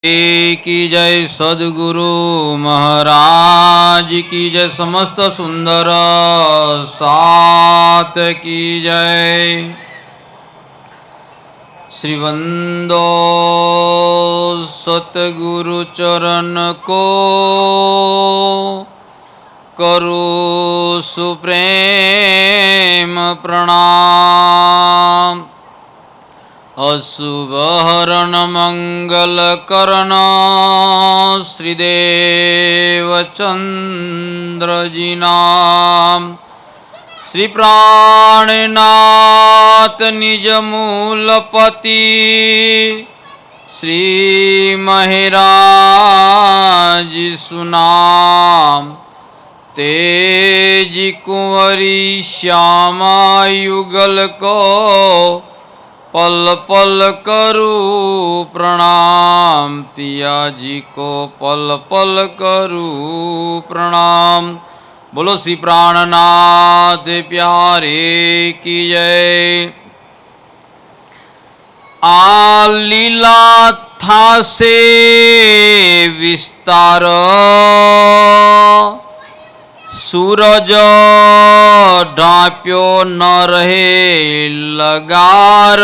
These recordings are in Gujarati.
की जय सद्गुरु महाराज की जय समस्त सुंदर सात की जय। श्रीवंदो सतगुरु चरण को करू सुप्रेम प्रणाम। अशुभ हरण मंगल करण श्रीदेव चंद्र जी नाम। श्री प्राणनाथ निज मूलपति श्री महराज सुनाम। तेज कुंवरी श्यामा युगल को पल पल करू प्रणाम। तिया जी को पल पल करू प्रणाम। बोलो श्री प्राणनाथ प्यारे की जय। आ लीला था से विस्तार सूरज ढाप्यो न रहे लगार।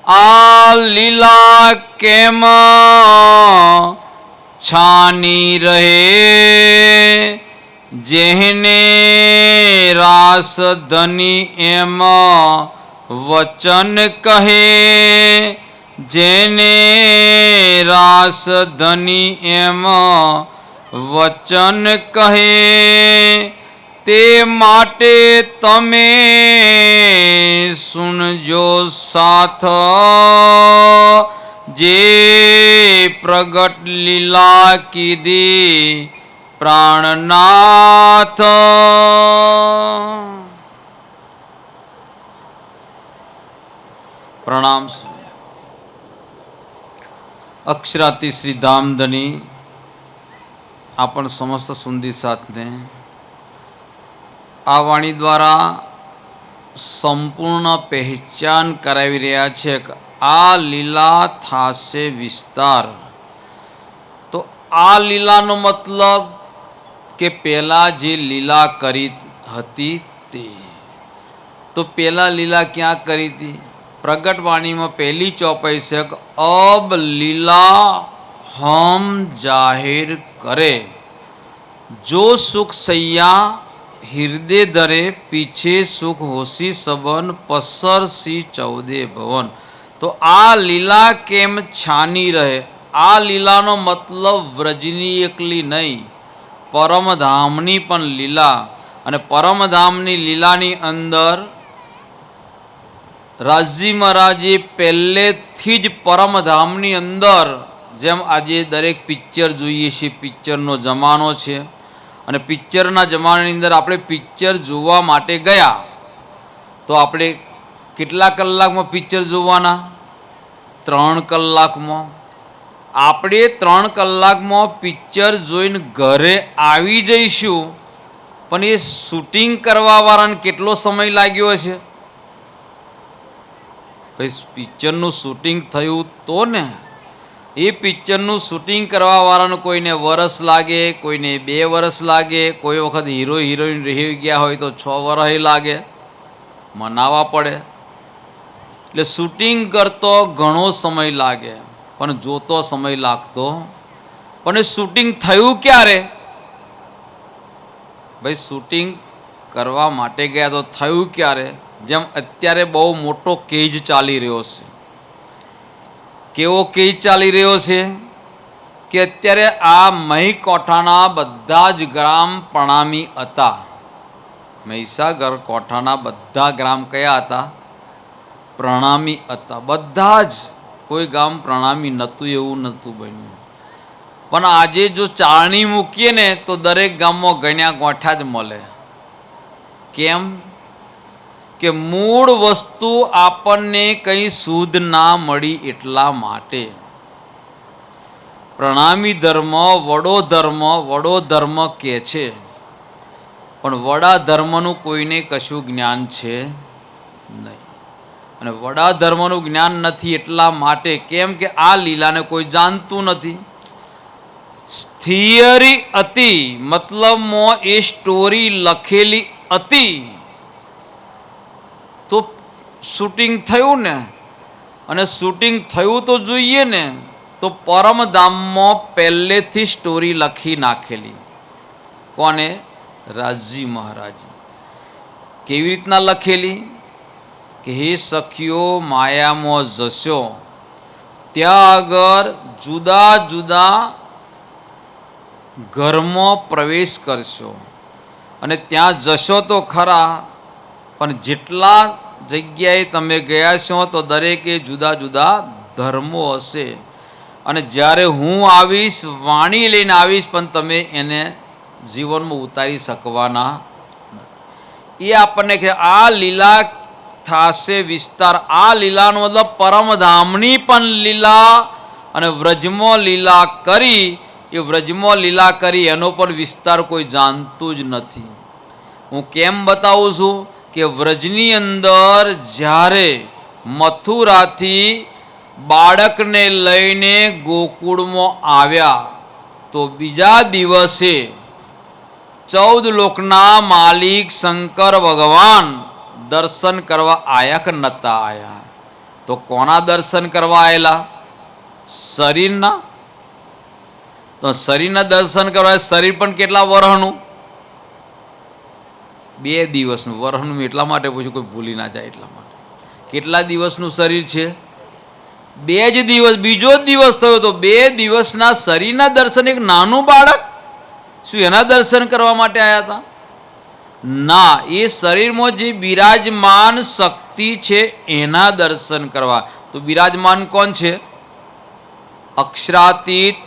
आ लीला केम छानी रहे जेहने रास धनी एम वचन कहे। जेने रास धनी एम वचन कहे ते माटे तमे सुनजो साथ। जे प्रगट लीला कीधी प्राणनाथ। प्रणाम। अक्षराती श्री धामधनी आपण समस्त सुंदी साथने आ वाणी द्वारा संपूर्ण पहचान करावी रह्या छे। आ लीला थासे विस्तार। तो आ लीलानो मतलब के पेला जे लीला करी हती ते। तो पेला लीला क्या करी थी? प्रगट वाणी में पहली चौपाई से अब लीला हम जाहिर करे। जो सुख सैया हृदय दरे पीछे सुख होशी सबन पसर सी चौदे भवन। तो आ लीला केम छानी रहे। आ लीलानो मतलब व्रजनी एकली नहीं, परमधामनी पण लीला। अने परमधामनी लीलानी अंदर राजी महाराजे पहलेथी ज परमधामनी अंदर जेम आजे दरेक पिक्चर जोईए छे, पिक्चरनो जमानो छे અને પિક્ચરના જમાનાની અંદર આપણે પિક્ચર જોવા માટે ગયા તો આપણે કેટલા કલાકમાં પિક્ચર જોવાના? 3 કલાકમાં. આપણે 3 કલાકમાં પિક્ચર જોઈને ઘરે આવી જઈશું, પણ એ શૂટિંગ કરવાવાળાને કેટલો સમય લાગ્યો હશે? ભાઈ પિક્ચરનું શૂટિંગ થયું તો ને. એ પિક્ચરનું શૂટિંગ કરવાવાળાનું કોઈને વરસ લાગે, કોઈને 2 વર્ષ લાગે, કોઈ વખત હીરો હિરોઈન રહી ગયા હોય તો 6 વર્ષ લાગે, મનાવવા પડે. એટલે શૂટિંગ કરતો ઘણો સમય લાગે, પણ જોતો સમય લાગતો. પણ એ શૂટિંગ થયું ક્યારે? ભાઈ શૂટિંગ કરવા માટે ગયા તો થયું ક્યારે? જેમ અત્યારે બહુ મોટો કેજ ચાલી રહ્યો છે. કેવો કેજ ચાલી રહ્યો છે કે અત્યારે આ મહીકોઠાના બધા જ ગ્રામ પ્રણામી હતા. મહીસાગર કોઠાના બધા ગ્રામ કયા હતા? પ્રણામી હતા. બધા જ. કોઈ ગામ પ્રણામી નહોતું એવું નહોતું બન્યું. પણ આજે જો ચાળણી મૂકીએ ને તો દરેક ગામમાં ગણ્યા ગોઠા જ મળે. કેમ કે મૂળ વસ્તુ આપણને કંઈ શુદ્ધ ના મળી એટલા માટે. પ્રણામી ધર્મ વડો ધર્મ કહે છે, પણ વડા ધર્મનું કોઈને કશું જ્ઞાન છે નહીં. અને વડા ધર્મનું જ્ઞાન નથી એટલા માટે. કેમ કે આ લીલાને કોઈ જાણતું નથી. થિયરી હતી મતલબમાં એ સ્ટોરી લખેલી હતી તો શૂટિંગ થયું ને, અને શૂટિંગ થયું તો જોઈએ ને. તો પરમધામમાં પહેલેથી સ્ટોરી લખી નાખેલી. કોને? રાજજી મહારાજ. કેવી રીતના લખેલી? કે હે સખીઓ, માયામાં જશો ત્યાં આગળ જુદા જુદા ઘરમાં પ્રવેશ કરશો, અને ત્યાં જશો તો ખરા, પણ જેટલા જગ્યાએ તમે ગયા છો તો દરેકે જુદા જુદા ધર્મો હશે. અને જ્યારે હું આવીશ, વાણી લઈને આવીશ, પણ તમે એને જીવનમાં ઉતારી શકવાના. એ આપણને કે આ લીલા થાશે વિસ્તાર. આ લીલાનો મતલબ પરમધામની પણ લીલા અને વ્રજમાં લીલા કરી. એ વ્રજમાં લીલા કરી એનો પણ વિસ્તાર કોઈ જાણતું જ નથી. હું કેમ બતાવું છું કે વ્રજની અંદર જ્યારે મથુરાથી બાળકને લઈને ગોકુળમાં આવ્યા તો બીજા દિવસે 14 લોકના માલિક શંકર ભગવાન દર્શન કરવા આયા કે નતા આયા? તો કોના દર્શન કરવા આવેલા? શરીરના. તો શરીરના દર્શન કરવા. શરીર પણ કેટલા વરહનું? 2 દિવસનું. વરહનું એટલા માટે પૂછ્યું કોઈ ભૂલી ના જાય એટલા માટે. કેટલા દિવસનું શરીર છે? 2 જ દિવસ. બીજો જ દિવસ થયો તો 2 દિવસના શરીરના દર્શન. એક નાનું બાળક, શું એના દર્શન કરવા માટે આવ્યા હતા? ના, એ શરીરમાં જે બિરાજમાન શક્તિ છે એના દર્શન કરવા. તો બિરાજમાન કોણ છે? અક્ષરાતીત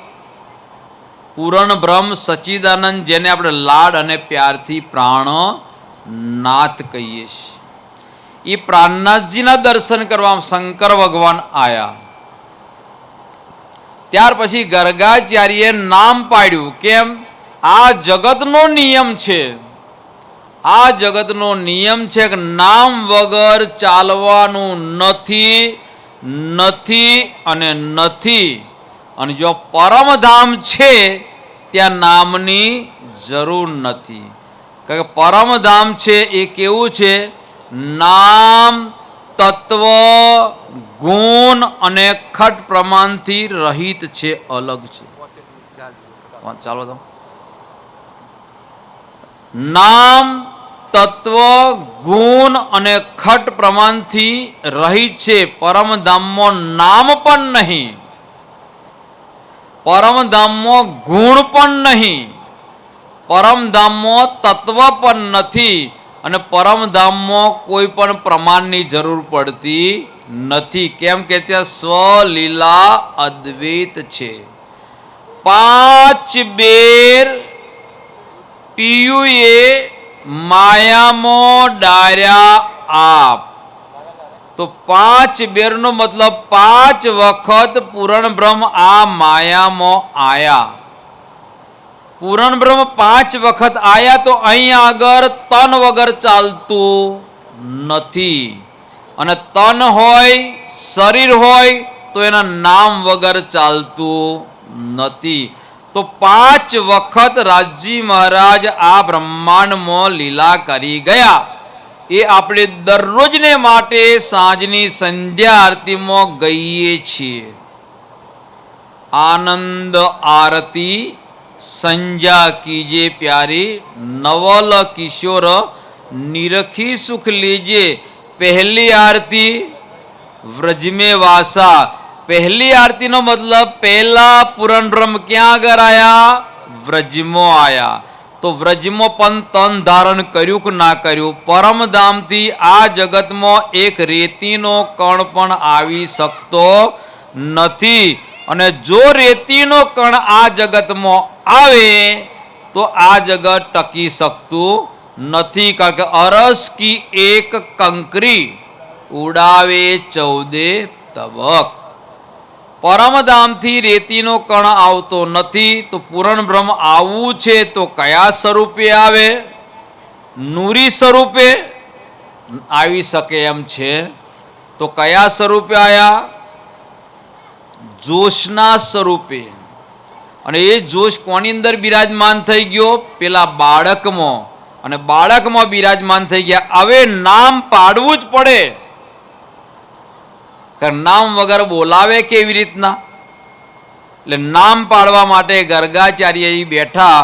પૂરણ બ્રહ્મ સચ્ચિદાનંદ, જેને આપણે લાડ અને પ્યારથી પ્રાણનાથ કહીએ છીએ. એ પ્રાણનાથજીના દર્શન કરવા શંકર ભગવાન આયા. ત્યાર પછી ગર્ગાચાર્યે નામ પાડ્યું. કેમ? આ જગતનો નિયમ છે. આ જગતનો નિયમ છે કે નામ વગર ચાલવાનું નથી, નથી અને નથી. અને જો પરમધામ છે ત્યાં નામની જરૂર નથી. કારણ કે પરમધામ છે એ કેવું છે? નામ, તત્વ, ગુણ અને ખટ પ્રમાણથી રહિત છે, અલગ છે. ચાલો તો નામ, તત્વ, ગુણ અને ખટ પ્રમાણથી રહિત છે. પરમધામમાં નામ પણ નહીં, પરમધામમાં ગુણ પણ નહીં, પરમધામમાં તત્વ પણ નથી, અને પરમધામમાં કોઈ પણ પ્રમાણની જરૂર પડતી નથી. કેમ કે ત્યાં સ્વલીલા અદ્વૈત છે. 5 બેર પીયુએ માયામાં ડાર્યા આપ. તો 5 બેરનો મતલબ 5 વખત પૂરણ બ્રહ્મ આ માયામાં આયા. પૂરણ બ્રહ્મ 5 વખત આયા. તો અહીં આગળ તન વગર ચાલતું નથી. અને તન હોય, શરીર હોય તો એના નામ વગર ચાલતું નથી. તો 5 વખત રાજજી મહારાજ આ બ્રહ્માંડમાં લીલા કરી ગયા. એ આપણે દરરોજને માટે સાંજની સંધ્યા આરતીમાં ગઈએ છીએ. આનંદ આરતી સંજા કીજે પ્યારી, નવલ કિશોર નિરખી સુખ લીજે. પહેલી આરતી વ્રજ में वासा. પહેલી આરતીનો મતલબ પહેલા પૂરણ બ્રહ્મ ક્યાં આગળ આયા? વ્રજમાં આયા. તો વ્રજમાં પણ તન ધારણ કર્યું કે ના કર્યું? પરમધામથી આ જગતમાં એક રેતીનો કણ પણ આવી શકતો નથી. અને જો રેતીનો કણ આ જગતમાં આવે તો આ જગત ટકી શકતું નથી. કારણ કે અરસ કી એક કંકરી ઉડાવે 14 તબક. પરમધામથી રેતીનો કણ આવતો નથી. તો પૂરણ બ્રહ્મ આવવું છે તો કયા સ્વરૂપે આવે? નૂરી સ્વરૂપે આવી શકે એમ છે? તો કયા સ્વરૂપે આયા? જોશના સ્વરૂપે. અને એ જોશ કોની અંદર બિરાજમાન થઈ ગયો? પેલા બાળકમાં. અને બાળકમાં બિરાજમાન થઈ ગયા. હવે નામ પાડવું જ પડે, કે નામ વગર બોલાવે કેવી રીતના? એટલે નામ પાડવા માટે ગર્ગાચાર્ય બેઠા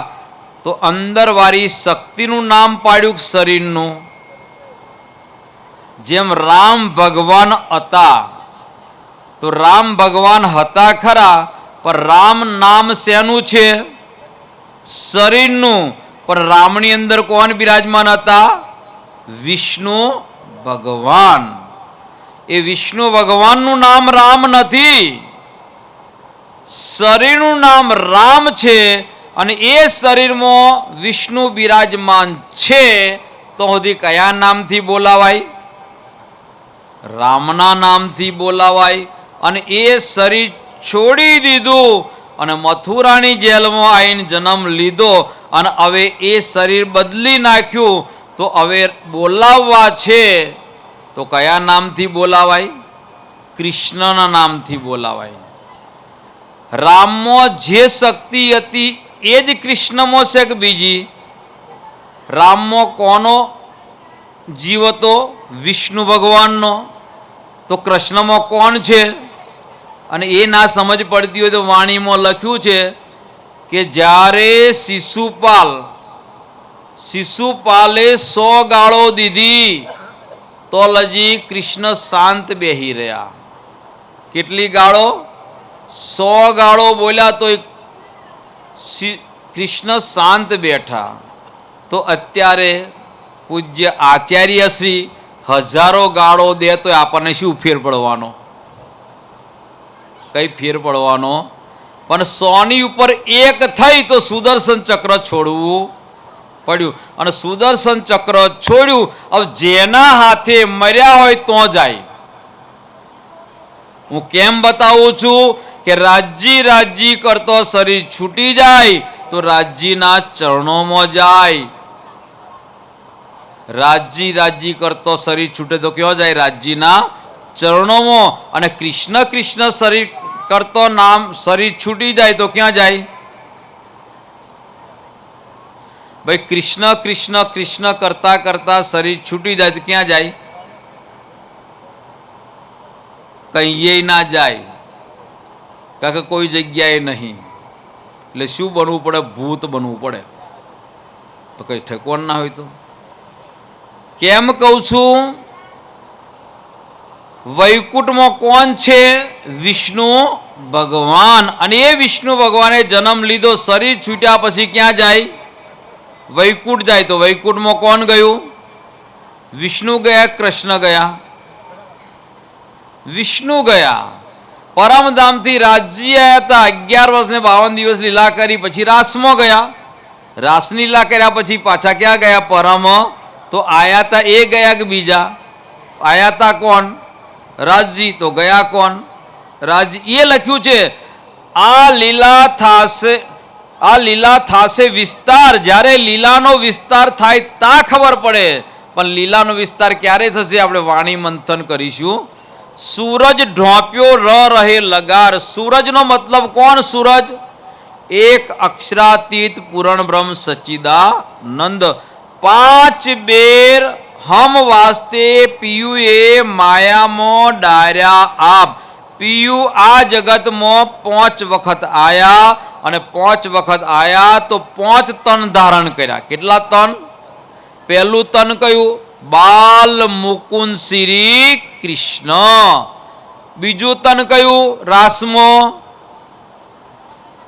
તો અંદર વાળી શક્તિનું નામ પાડ્યું, શરીરનું. જેમ રામ ભગવાન હતા, તો રામ ભગવાન હતા ખરા, પણ રામ નામ શેનું છે? શરીરનું. પણ રામની અંદર કોણ બિરાજમાન હતા? વિષ્ણુ ભગવાન. એ વિષ્ણુ ભગવાનનું નામ રામ નથી, શરીરનું નામ રામ છે. અને એ શરીરમાં વિષ્ણુ બિરાજમાન છે, તો સુધી કયા નામથી બોલાવાય? રામના નામથી બોલાવાય. અને એ શરીર છોડી દીધું અને મથુરાની જેલમાં આવીને જન્મ લીધો, અને હવે એ શરીર બદલી નાખ્યું, તો હવે બોલાવવા છે તો કયા નામથી બોલાવાય? કૃષ્ણના નામથી બોલાવાય. રામમાં જે શક્તિ હતી એ જ કૃષ્ણમાં છે કે બીજી? રામમાં કોનો જીવ હતો? વિષ્ણુ ભગવાનનો. તો કૃષ્ણમાં કોણ છે? અને એ ના સમજ પડતી હોય તો વાણીમાં લખ્યું છે કે જ્યારે શિશુપાલે 100 ગાળો દીધી તો લજી કૃષ્ણ શાંત બેહી રહ્યા. કેટલી ગાળો? 100 ગાળો બોલ્યા તો કૃષ્ણ શાંત બેઠા. તો અત્યારે પૂજ્ય આચાર્ય શ્રી 1000 ગાળો દે તો આપણને શું ફેર પડવાનો? કઈ ફેર પડવાનો? પણ 100 ઉપર 1 થઈ તો સુદર્શન ચક્ર છોડવું પડ્યું. અને સુદર્શન ચક્ર છોડ્યું. હવે જેના હાથે મર્યા હોય તો જાય. હું કેમ બતાવું છું કે રાજી કરતો શરીર છૂટી જાય તો રાજીના ચરણોમાં જાય. રાજી કરતો શરીર છૂટે તો ક્યાં જાય? રાજીના ચરણોમાં. અને કૃષ્ણ કૃષ્ણ શરીર કરતો નામ શરીર છૂટી જાય તો ક્યાં જાય? ભાઈ કૃષ્ણ કૃષ્ણ કૃષ્ણ કરતા કરતા શરીર છૂટી જાય તો ક્યાં જાય? કહીએ ના જાય, કારણ કે કોઈ જગ્યાએ નહીં. એટલે શું બનવું પડે? ભૂત બનવું પડે. તો કઈ ઠેકવાન ના હોય તો કેમ કહું છું? વૈકુંઠમાં કોણ છે? વિષ્ણુ ભગવાન. અને એ વિષ્ણુ ભગવાને જન્મ લીધો, શરીર છૂટ્યા પછી ક્યાં જાય? વૈકુંઠ જાય. તો વૈકુંઠમાં કોણ ગયું? વિષ્ણુ ગયા, કૃષ્ણ ગયા? વિષ્ણુ ગયા. પરમધામથી રાજજી આવ્યા હતા, 11 વર્ષ ને 52 દિવસ લીલા કરી, પછી રાસમાં ગયા. રાસ લીલા કર્યા પછી પાછા ક્યાં ગયા? પરમ. તો આયા તા એ ગયા કે બીજા? આયા તા કોણ? રાજજી. તો ગયા કોણ? રાજજી. એ લખ્યું છે આ લીલા થાશે વિસ્તાર. જ્યારે લીલાનો વિસ્તાર થાય તા ખબર પડે. પણ લીલાનો વિસ્તાર ક્યારે થશે? આપણે વાણી મંથન કરીશું. સૂરજ ઢોંપ્યો રહે લગાર. સૂરજનો મતલબ કોણ? સૂરજ એક અક્ષરાતીત પૂરણ બ્રહ્મ સચ્ચિદાનંદ. 5 બેર હમ વાસ્તે પિયુ એ માયામાં ડાર્યા આપ. પિયુ આ જગતમાં 5 વખત આયા, અને 5 વખત આયા તો 5 તન ધારણ કર્યા. કેટલા તન? પહેલું તન કયું? બાલ મુકુંદ શ્રી કૃષ્ણ. બીજું તન કયું? રાસમાં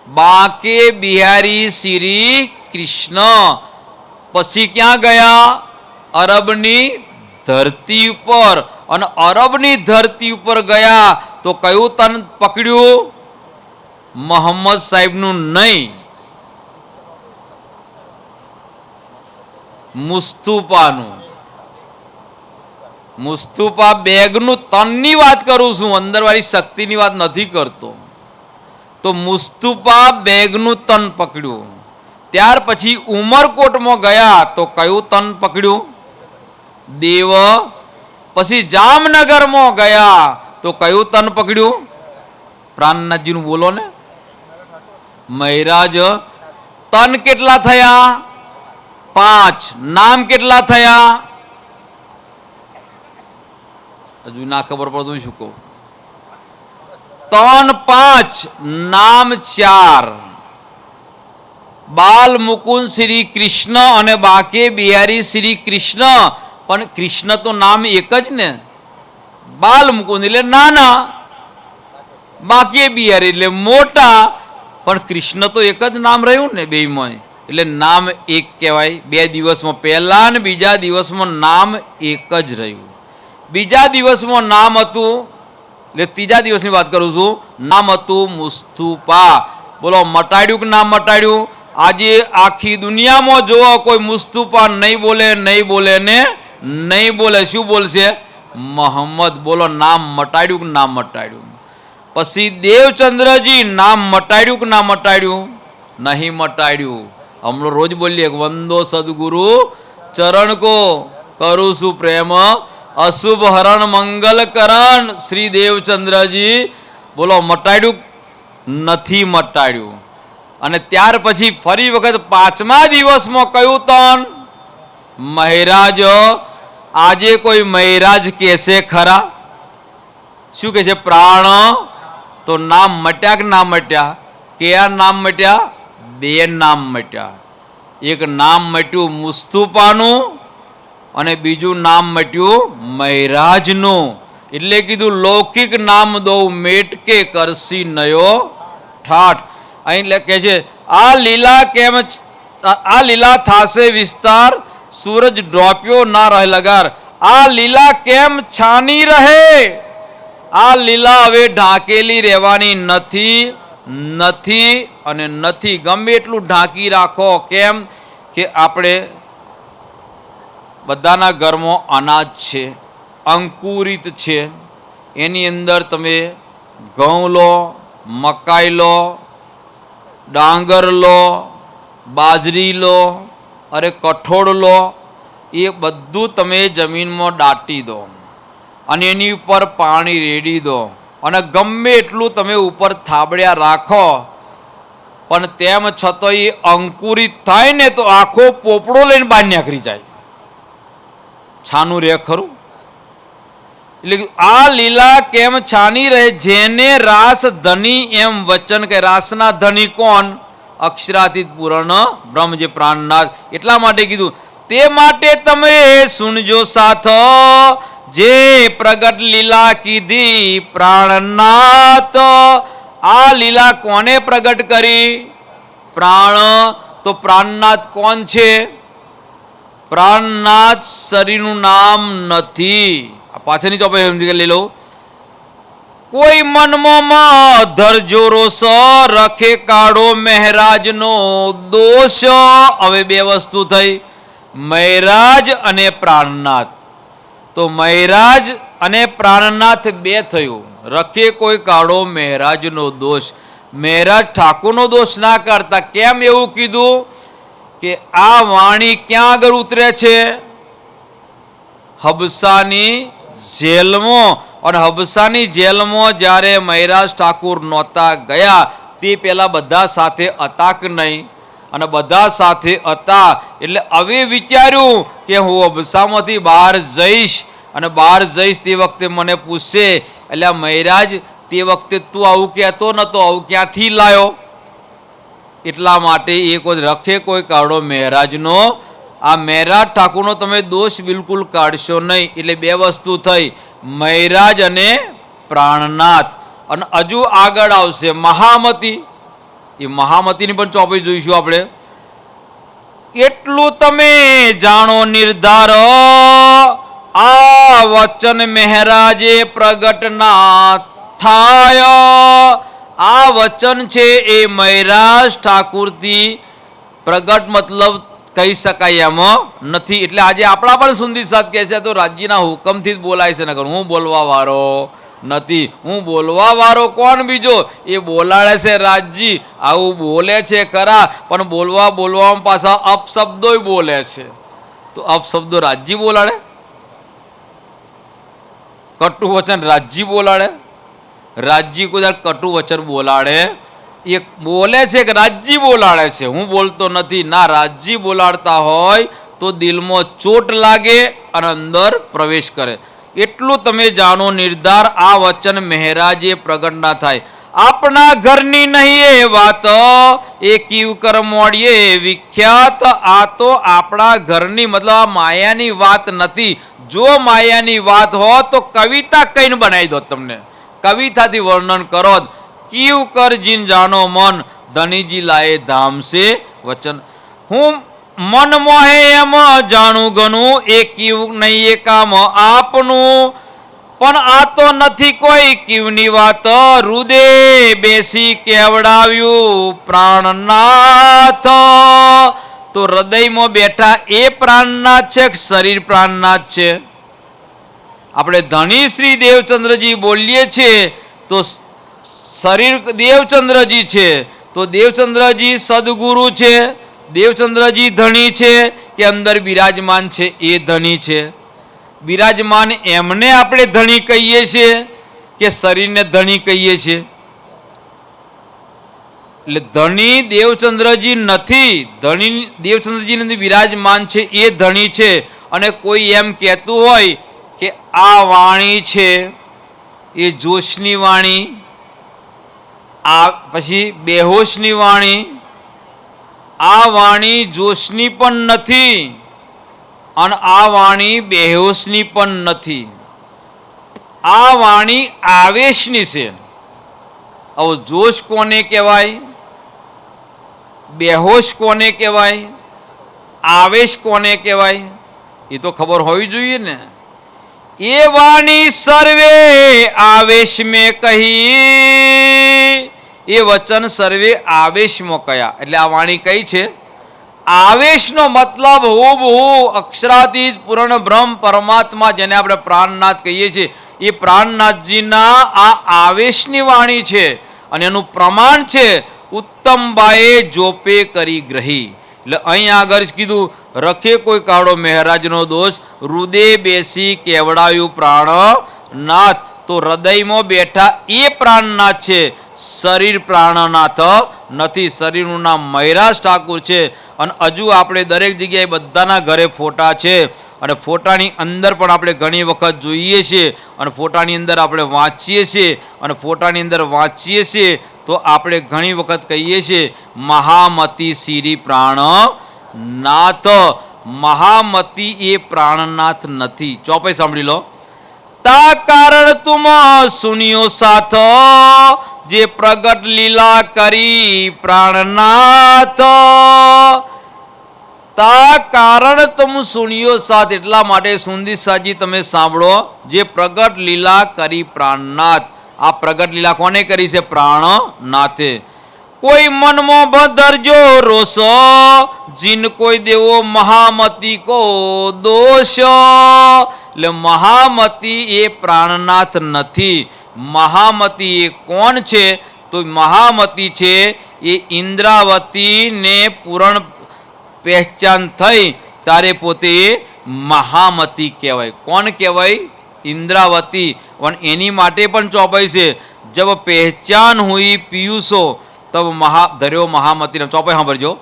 બાકે બિહારી શ્રી કૃષ્ણ. પછી ક્યાં ગયા? અરબની ધરતી ઉપર. અને અરબની ધરતી ઉપર ગયા તો કયું તન પકડ્યું? મોહમ્મદ સાહેબનું નહીં, મુસ્તુફાનું. મુસ્તુફા બેગનું તનની વાત કરું છું, અંદરવાળી શક્તિની વાત નથી કરતો. તો મુસ્તુફા બેગનું તન પકડ્યું. ત્યાર પછી ઉમરકોટમાં ગયા તો કયું તન પકડ્યું? દેવ પછી જામનગરમાં ગયા તો કયું તન પકડ્યું? પ્રાણનાથજીનું બોલો ને. મહિરાજ. તન કેટલા થયા? 5. નામ કેટલા થયા? હજુ ના ખબર પડતું શું કહું? 3 5 નામ 4. બાલ મુકુંદ શ્રી કૃષ્ણ અને બાકે બિહારી શ્રી કૃષ્ણ. પણ કૃષ્ણ તો નામ એક જ ને. બાલ મુકુંદ એટલે નાના, બાકે બિહારી એટલે મોટા, પણ કૃષ્ણ તો એક જ નામ રહ્યું ને બેયમાં, એટલે નામ એક કહેવાય. 2 દિવસમાં પહેલા ને બીજા દિવસમાં નામ એક જ રહ્યું. બીજા દિવસમાં નામ હતું, એટલે ત્રીજા દિવસની વાત કરું છું, નામ હતું મુસ્તુફા. બોલો મટાડ્યું કે નામ મટાડ્યું? આજે આખી દુનિયામાં જોવો કોઈ મુસ્તુફા નહીં બોલે, નહીં બોલે ને નહીં બોલે. શું બોલશે? મોહમ્મદ. બોલો નામ મટાડ્યું કે નામ મટાડ્યું? પછી દેવચંદ્રજી નામ મટાડ્યું કે ના મટાડ્યું? નહીં મટાડ્યું. હમણાં રોજ બોલીએ વંદો સદગુરુ ચરણ કો કરું છું પ્રેમ, અશુભ હરણ મંગલ કરણ શ્રી દેવચંદ્રજી. બોલો મટાડ્યું? નથી મટાડ્યું. અને ત્યાર પછી ફરી વખત 5મા દિવસમાં કયું તન? મહિરાજ. આજે કોઈ મહિરાજ કહેશે ખરા? શું કહે છે? પ્રાણ. તો નામ મટ્યા કે ના મટ્યા? કયા નામ મટ્યા? 2 નામ મટ્યા. એક નામ મટ્યું મુસ્તુફાનું અને બીજું નામ મટ્યું મહિરાજનું. એટલે કીધું લૌકિક નામ દો મેટકે કરસી નયો ઠાઠ. અહીં કહે છે આ લીલા કેમ, આ લીલા થાશે વિસ્તાર, સૂરજ ડોપ્યો ના રહે લગાર. આ લીલા કેમ છાની રહે? આ લીલા હવે ઢાંકેલી રહેવાની નથી, નથી અને નથી. ગમે એટલું ઢાંકી રાખો. કેમ કે આપણે બધાના ઘરમાં અનાજ છે, અંકુરિત છે. એની અંદર તમે ઘઉં લો, મકાઈ લો, ડાંગર લો, બાજરી લો, અરે કઠોળ લો, એ બધું તમે જમીનમાં દાટી દો અને એની ઉપર પાણી રેડી દો અને ગમે એટલું તમે ઉપર થાબડ્યા રાખો, પણ તેમ છતાં એ અંકુરિત થાય ને તો આખો પોપડો લઈને બહાર નીકળી જાય. છાનું રહે ખરું? એટલે આ લીલા કેમ છાની રહે? જેને રાસ ધની એમ વચન કે રાસના ધની કોણ? અક્ષરાતીત પૂર્ણ બ્રહ્મ જે પ્રાણનાથ. એટલા માટે કીધું તે માટે તમે સુનજો સાથ, જે પ્રગટ લીલા કીધી પ્રાણનાથ. આ લીલા કોને પ્રગટ કરી? પ્રાણ. તો પ્રાણનાથ કોણ છે? પ્રાણનાથ શરીરનું નામ નથી. પાછળની ચોપડી સમજી લઈ લો. કોઈ મનમાં ધરજો રોષ, રખે કાઢો મહેરાજનો દોષ. હવે 2 વસ્તુ થઈ, મહેરાજ અને પ્રાણનાથ. તો મહેરાજ અને પ્રાણનાથ 2 થયું. રખે કોઈ કાઢો મહેરાજનો દોષ. મહેરાજ ઠાકોરનો દોષ ના કરતા. કેમ એવું કીધું? કે આ વાણી ક્યાં આગળ ઉતરે છે? હબસાની જેલમાં. અને હબસાની જેલમાં જ્યારે મહિરાજ ઠાકુર નહોતા ગયા તે પહેલાં બધા સાથે હતા કે નહીં? અને બધા સાથે હતા એટલે હવે વિચાર્યું કે હું હબસામાંથી બહાર જઈશ અને બહાર જઈશ તે વખતે મને પૂછશે, એટલે મહિરાજ તે વખતે તું આવું કહેતો નતો, આવું ક્યાંથી લાયો? એટલા માટે એક રખે કોઈ કાઢો મહેરાજનો. આ મહેરાજ ઠાકુરનો તમે દોષ બિલકુલ કાઢશો નહીં. એટલે 2 વસ્તુ થઈ, મહિરાજ અને પ્રાણનાથ. અને હજુ આગળ આવશે મહામતી. એ મહામતીની પણ ચોપડી જોઈશું આપણે. એટલું તમે જાણો નિર્ધાર, આ વચન મહેરાજે પ્રગટ ના થાય. આ વચન છે એ મહિરાજ ઠાકુરથી પ્રગટ મતલબ કહી શકાય એમાં નથી. એટલે આજે આપણા પણ સુંદી સાથ કહે છે તો રાજ્યના હુકમથી જ બોલાય છે. નકર હું બોલવા વાળો નથી. હું બોલવા વાળો કોણ બીજો? એ બોલાડે છે રાજજી. આવું બોલે છે ખરા, પણ બોલવામાં પાછા અપશબ્દો બોલે છે. તો અપશબ્દો રાજજી બોલાડે? કટુ વચન રાજજી બોલાડે? રાજજી કોઈ કટુ વચન બોલાડે? એ બોલે છે કે રાજજી બોલાડે છે, હું બોલતો નથી. ના, રાજજી બોલાડતા હોય તો દિલમાં ચોટ લાગે અને અંદર પ્રવેશ કરે. એટલું તમે જાણો નિર્ધાર, આ વચન મહેરાજે પ્રગટ ના થાય. આપણા ઘરની નહીં એ વાત, એ કીવકર મોડીએ વિખ્યાત. આ તો આપણા ઘરની, મતલબ આ માયાની વાત નથી. જો માયાની વાત હોય તો કવિતા કઈને બનાવી દો, તમને કવિતાથી વર્ણન કરો. કીવકર જીન જાનો મન, ધનીજી લાએ ધામ સે વચન. હું મન મોહે એમ જાણું ગણું, એ કીવ નહીં એ કામ આપનું. પણ આ તો નથી કોઈ કીવની વાત, રુદે બેસી કેવડાવ્યું પ્રાણનાથ. તો હૃદયમાં બેઠા એ પ્રાણનાથ છે કે શરીર પ્રાણનાથ છે? આપણે ધણી શ્રી દેવચંદ્રજી બોલીએ છીએ તો શરીર દેવચંદ્રજી છે. તો દેવચંદ્રજી સદગુરુ છે, દેવચંદ્રજી ધણી છે કે અંદર બિરાજમાન છે એ ધણી છે? બિરાજમાન એમને આપણે ધણી કહીએ છીએ કે શરીરને ધણી કહીએ છીએ? એટલે ધણી દેવચંદ્રજી નથી, ધણી દેવચંદ્રજી અંદર બિરાજમાન છે એ ધણી છે. અને કોઈ એમ કહેતું હોય કે આ વાણી છે એ જોશની વાણી, આ પછી બેહોશની વાણી. આ વાણી જોશની પણ નથી અને આ વાણી બેહોશની પણ નથી. આ વાણી આવેશની છે. હવે જોશ કોને કહેવાય, બેહોશ કોને કહેવાય, આવેશ કોને કહેવાય, એ તો ખબર હોવી જોઈએ ને. એ વાણી સર્વે આવેશ મેં કહી, એ વચન સર્વે આવેશમાં કયા. એટલે આ વાણી કઈ છે? આવેશનો મતલબ હુબહુ અક્ષરાતીત પૂર્ણ બ્રહ્મ પરમાત્મા, જેને આપણે પ્રાણનાથ કહીએ છીએ, એ પ્રાણનાથજીના આ આવેશની વાણી છે. અને એનું પ્રમાણ છે ઉત્તમબાએ જોપે કરી ગ્રહી. એટલે અહીં આગળ કીધું, રખે કોઈ કાળો મહેરાજનો દોષ, હૃદય બેસી કેવડાયું પ્રાણનાથ. તો હૃદયમાં બેઠા એ પ્રાણનાથ છે, શરીર પ્રાણનાથ નથી. શરીરનું નામ મૈરાજ ઠાકુર છે. અને હજુ આપણે દરેક જગ્યાએ બધાના ઘરે ફોટા છે, અને ફોટાની અંદર પણ આપણે ઘણી વખત જોઈએ છીએ, અને ફોટાની અંદર આપણે વાંચીએ છીએ, અને ફોટાની અંદર વાંચીએ છીએ તો આપણે ઘણી વખત કહીએ છીએ મહામતી શ્રી પ્રાણનાથ. મહામતી એ પ્રાણનાથ નથી. ચોપાઈ સાંભળી લો. તા કારણ તુમ સુનિયો સાથ, જે પ્રગટ લીલા કરી પ્રાણનાથ. તા કારણ તુમ સુનિયો સાથ, એટલા માટે સુંદી સાજી તમે સાંભળો, જે પ્રગટ લીલા કરી પ્રાણનાથ. આ પ્રગટ લીલા કોને કરી છે? પ્રાણનાથે. કોઈ મનમાં ભદરજો રોષ, જીન કોઈ દેવો મહામતી કો દોષ. એટલે મહામતી એ પ્રાણનાથ નથી. મહામતી એ કોણ છે? તો મહામતી છે એ ઇન્દ્રાવતીને પૂરણ પહેચાન થઈ ત્યારે પોતે મહામતી કહેવાય. કોણ કહેવાય? ઇન્દ્રાવતી. પણ એની માટે પણ ચોપાઈ છે, જબ પહેચાન હુઈ પિયુષો તબ ધર્યો મહામતી. ચોપાઈ સાંભળજો.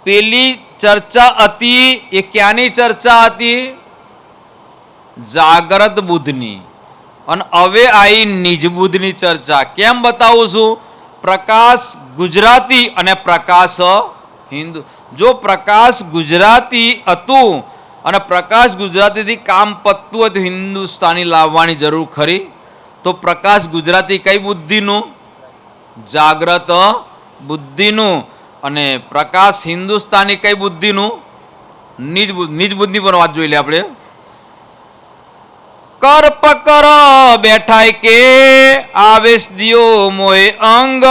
પેલી ચર્ચા હતી એ ક્યાંની ચર્ચા હતી? જાગ્રત બુદ્ધની. અને હવે આવી નિજ બુદ્ધની ચર્ચા. કેમ બતાવું છું? પ્રકાશ ગુજરાતી અને પ્રકાશ હિન્દુ. જો પ્રકાશ ગુજરાતી હતું અને પ્રકાશ ગુજરાતીથી કામ પતતું હોય તો હિન્દુસ્તાની લાવવાની જરૂર ખરી? તો પ્રકાશ ગુજરાતી કઈ બુદ્ધિનું? જાગ્રત બુદ્ધિનું. અને પ્રકાશ હિન્દુસ્તાની કઈ બુદ્ધિનું? નિજ બુદ્ધિ પર વાત જોઈ લે આપણે. કર પકર બેઠાય કે આવેશ દિયો મોય અંગ,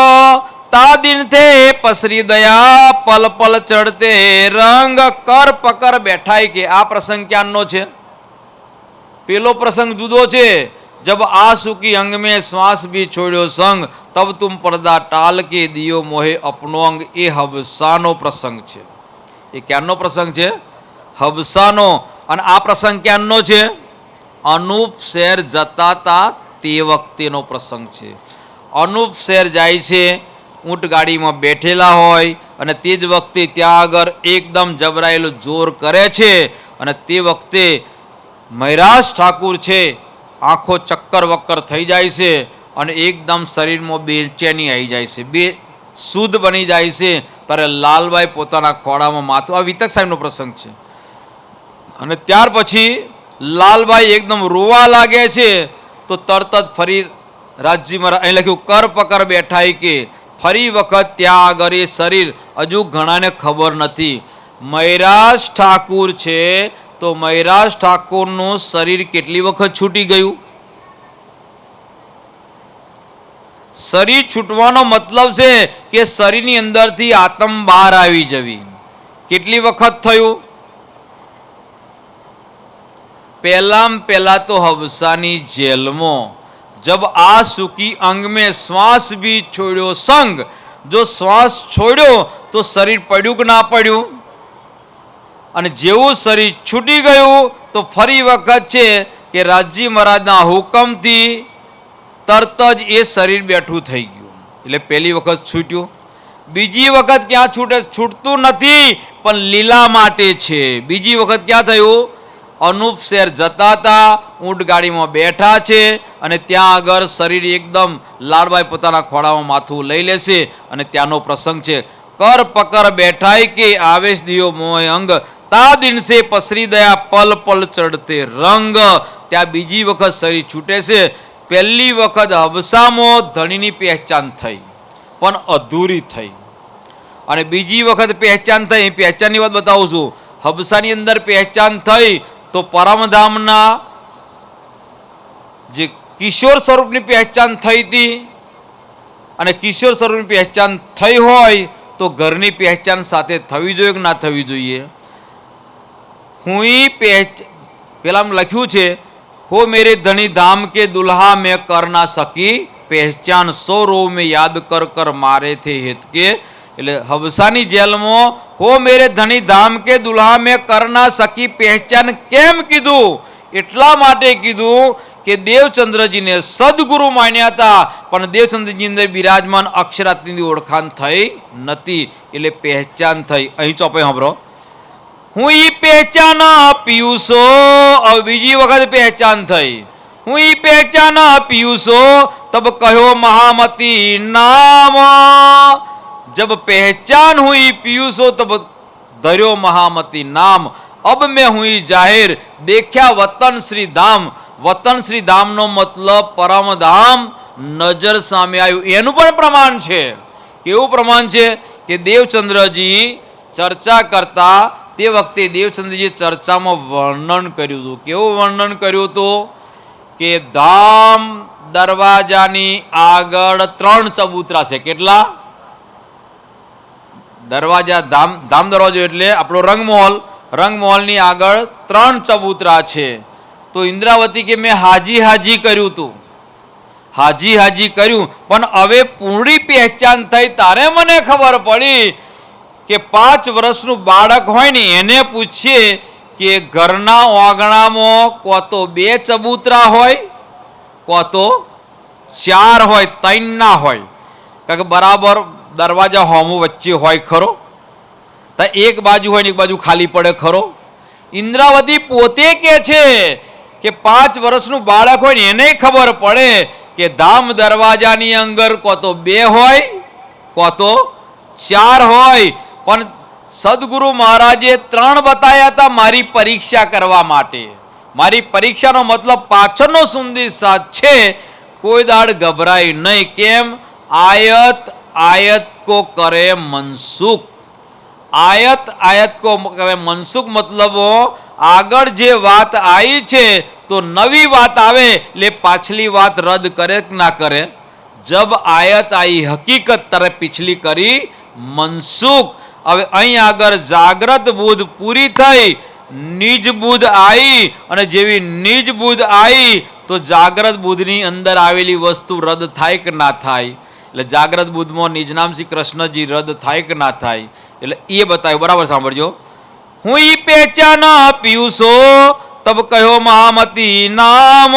તા દિન થે પસરી દયા પલ પલ ચડતે રંગ. કર પકર બેઠાય કે, આ પ્રસંગ ક્યાંનો છે? પેલો પ્રસંગ જુદો છે. જબ આ સુકી અંગ में श्वास भी छोड़્યો સંગ, તબ તુમ પડદા ટાલ કે દિયો મોહે અપનો અંગ. એ હબસાનો પ્રસંગ છે. એ ક્યાંનો પ્રસંગ છે? હબસાનો. અને આ પ્રસંગ ક્યાંનો છે? અનુપ શહેર જતા હતા તે વખતેનો પ્રસંગ છે. અનુપ શહેર જાય છે, ઊંટ ગાડીમાં બેઠેલા હોય અને તે જ વખતે ત્યાં આગળ એકદમ જબરાયેલું જોર કરે છે અને તે વખતે મૈરાજ ઠાકુર છે આંખો ચક્કર વક્કર થઈ જાય છે અને એકદમ શરીરમાં બેચેની આવી જાય છે, બે શુદ્ધ બની જાય છે. ત્યારે લાલબાઈ પોતાના ખોળામાં માથું, આ વિતક સાહેબનો પ્રસંગ છે. અને ત્યાર પછી લાલબાઈ એકદમ રોવા લાગે છે તો તરત જ ફરી રાજજી મહારાજ અહીં લખ્યું કર પકર બેઠા કે ફરી વખત ત્યાં આગળ એ શરીર હજુ ઘણાને ખબર નથી. મૈરાજ ઠાકુર છે તો મૈરાજ ઠાકુરનું શરીર કેટલી વખત છૂટી ગયું? શરીર છૂટવાનો મતલબ છે કે શરીરની અંદરથી આત્મ બહાર આવી જવી. કેટલી વખત થયું? पहला तो हबसानी जेल में जब आ सुखी अंग में श्वास भी छोड़ो संग, जो श्वास छोड़ो तो शरीर पड़ू कि ना पड़ू, અને જેવું શરીર છૂટી ગયું તો ફરી વખત છે કે રાજજી મહારાજના હુકમથી તરત જ એ શરીર બેઠું થઈ ગયું. એટલે પહેલી વખત છૂટ્યું. બીજી વખત ક્યાં છૂટે? છૂટતું નથી પણ લીલા માટે છે. બીજી વખત ક્યાં થયું? અનુપ શહેર જતા હતા, ઊંટ ગાડીમાં બેઠા છે અને ત્યાં આગળ શરીર એકદમ લાલબાઈ પોતાના ખોળામાં માથું લઈ લેશે અને ત્યાંનો પ્રસંગ છે. કર પકર બેઠાય કે આવેશ દિયો મોય અંગ, તા દિન સે પસરી દયા પલ પલ ચડતે રંગ. ત્યાં બીજી વખત શરીર છૂટે છે. પહેલી વખત હબસામાં ધણીની પહેચાન થઈ પણ અધૂરી થઈ અને બીજી વખત પહેચાન થઈ. પહેચાનની વાત બતાવું છું. હબસાની અંદર પહેચાન થઈ તો પરમધામના જે કિશોર સ્વરૂપની પહેચાન થઈ હતી અને કિશોર સ્વરૂપની પહેચાન થઈ હોય તો ઘરની પહેચાન સાથે થવી જોઈએ કે ના થવી જોઈએ? હું પેલા લખ્યું છે હો મેરે ધણી ધામ કે દુલ્હા મેં કર ના સકી પહેચાન, સો રો મેં યાદ કર કર મારે થે હિત કે. એટલે હબસાની જેલમાં હો મેરે ધણી ધામ કે દુલ્હા મેં કર ના સકી પહેચાન કેમ કીધું? એટલા માટે કીધું કે દેવચંદ્રજીને સદગુરુ માન્યા હતા પણ દેવચંદ્રજી અંદર બિરાજમાન અક્ષરાત્રીની ઓળખાણ થઈ નથી એટલે પહેચાન થઈ. અહીં ચોપે સાંભળો, હું ઈ પહેચાન પીયુસો. હવે બીજી વખત પહેચાન થઈ. હું ઈ પહેચાન પીયુસો તબ કહ્યો મહામતી નામ. जब पहचान हुई पीयूषो तब धर्यो महामती नाम. अब मैं हुई जाहिर देख्या वतन श्री धाम. वतन श्री धाम नो मतलब परम धाम नजर सामे आयु. एनु पण प्रमाण छे. केवुं प्रमाण छे કે દેવચંદ્રજી ચર્ચા કરતા તે વખતે દેવચંદ્રજી ચર્ચામાં વર્ણન કર્યું હતું. કેવું વર્ણન કર્યું હતું કે ધામ દરવાજાની આગળ 3 ચબૂતરા છે. કેટલા? દરવાજા ધામ દરવાજો એટલે આપણો રંગમહોલ, રંગમહોલની આગળ 3 ચબૂતરા છે. તો ઇન્દ્રાવતી કે મેં હાજી હાજી કર્યું હતું, હાજી હાજી કર્યું પણ હવે પૂરી પહેચાન થઈ તારે મને ખબર પડી કે 5 વર્ષનું બાળક હોય ને એને પૂછીએ કે ઘરના આંગણામાં કો તો 2 ચબૂતરા હોય કો તો 4 હોય, 3 ના હોય. કારણ કે બરાબર દરવાજા હોમો વચ્ચે હોય ખરો, તો એક બાજુ હોય ને એક બાજુ ખાલી પડે ખરો. ઇન્દ્રાવતી પોતે કે છે કે 5 વર્ષનું બાળક હોય ને એને ખબર પડે કે ધામ દરવાજાની અંદર કો તો 2 હોય કો તો 4 હોય. પણ સદગુરુ મહારાજે 3 બતાવ્યા હતા મારી પરીક્ષા કરવા માટે. મારી પરીક્ષાનો મતલબ પાછળનો સંદેશ છે. કોઈ દાડ ગભરાય નહીં. કેમ? આયત आयत को करे मनसुख. आयत आयत को करे मनसुख मतलब આગળ જે વાત આવી છે તો નવી વાત આવે એટલે પાછલી વાત રદ કરે કે ના કરે? જબ આયત आई હકીકત તરે पिछली કરી मनसुख. હવે અહીં આગળ જાગ્રત બુદ્ધ પૂરી થઈ, નિજ બુદ્ધ આવી અને જેવી નિજ બુદ્ધ આવી તો જાગ્રત બુદ્ધની અંદર આવેલી વસ્તુ રદ થાય કે ના થાય? એટલે જાગ્રત બુદ્ધમાં નિજનામ શ્રી કૃષ્ણજી રદ થાય કે ના થાય? એટલે એ બતાવ્યું. બરાબર સાંભળજો. હું ઈ પહેચાન પીયુસો तब कहो महामती नाम,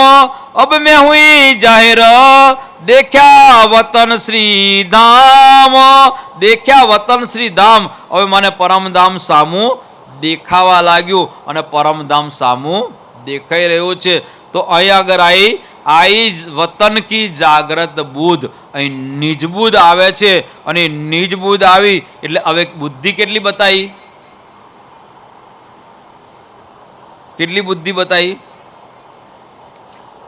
अब मैं हुई जाहिर, देख्या वतन श्री धाम, देख्या वतन श्री धाम। હવે મને પરમધામ સામું દેખાવા લાગ્યું અને પરમધામ સામું દેખાઈ રહ્યું છે. તો અહીં આગળ आई वतन की जागृत बुध, અહીં નિજ બુધ આવે છે અને નિજ બુધ આવી એટલે હવે બુદ્ધિ કેટલી બતાવી? કેટલી બુદ્ધિ બતાવી?